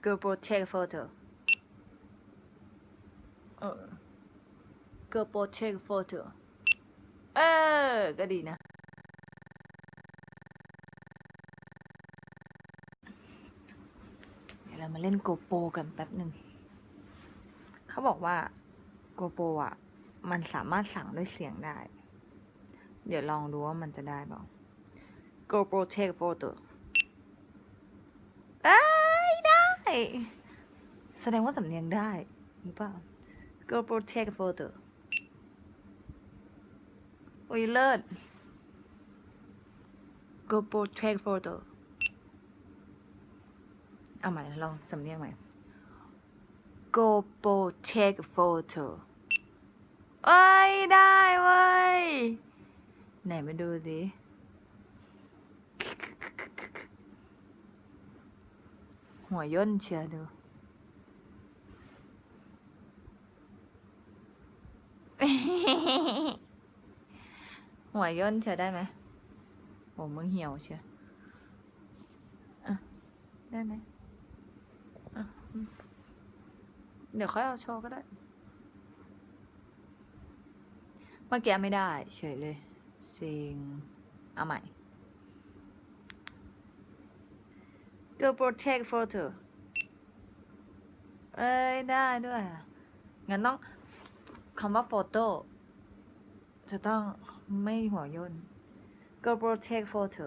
Gopro take photo Gopro take photo ก็ดีนะเดี๋ยวเรามาเล่น Gopro กันแป๊บหนึ่งเขาบอกว่า Gopro อ่ะมันสามารถสั่งด้วยเสียงได้เดี๋ยวลองดูว่ามันจะได้เปล่า Gopro take photo ได้แสดงว่าสำเนียงได้หรือเปล่า Gopro take photo โอ้ยเลิศ Gopro take photo เอาใหม่ลองสำเนียงใหม่ Gopro take photo ได้เว้ยไหนมาดูสิหัวย่นเชียร์ดูหัวย่นเชียร์ได้ไหมโอ้มึงเหี่ยวเชียร์ได้ไหมเดี๋ยวค่อยเอาโชว์ก็ได้เมื่อกี้ไม่ได้เฉยเลยซิงเอาใหม่ Gopro take photo ได้ด้วยงั้นต้องคำว่า photo จะต้องไม่หัวย่น Gopro take photo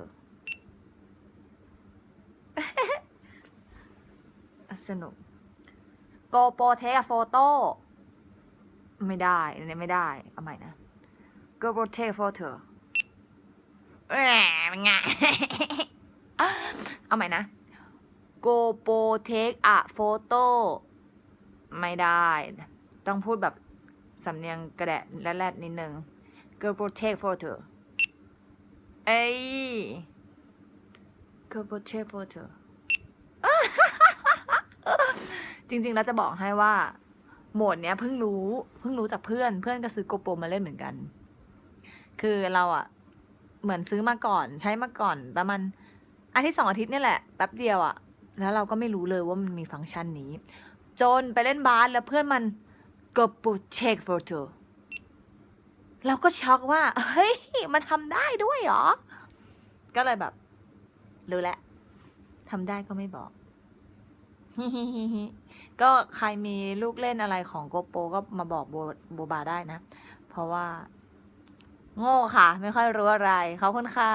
สนุก Gopro take a photo ไม่ได้อันนี้ไม่ได้เอาใหม่นะ Gopro take photo เป็นไง เอาใหม่นะ Gopro take a photo ไม่ได้ต้องพูดแบบสำเนียงกระแดะแรดๆนิดนึง Gopro take photo Gopro take photo จริงๆแล้วจะบอกให้ว่าโหมดเนี้ยเพิ่งรู้จากเพื่อนก็ซื้อ Gopro มาเล่นเหมือนกันคือเราอะเหมือนซื้อมาก่อนใช้มาก่อนประมาณอาทิตย์2 อาทิตย์นี่แหละแป๊บเดียวอะแล้วเราก็ไม่รู้เลยว่ามันมีฟังก์ชันนี้จนไปเล่นบาสแล้วเพื่อนมัน Gopro take photo เราก็ช็อกว่าเฮ้ยมันทำได้ด้วยเหรอก็เลยแบบรู้แล้วทำได้ก็ไม่บอก ก็ใครมีลูกเล่นอะไรของ Gopro ก็มาบอกโบบาได้นะเพราะว่าโง่ค่ะไม่ค่อยรู้อะไรขอบคุณค่ะ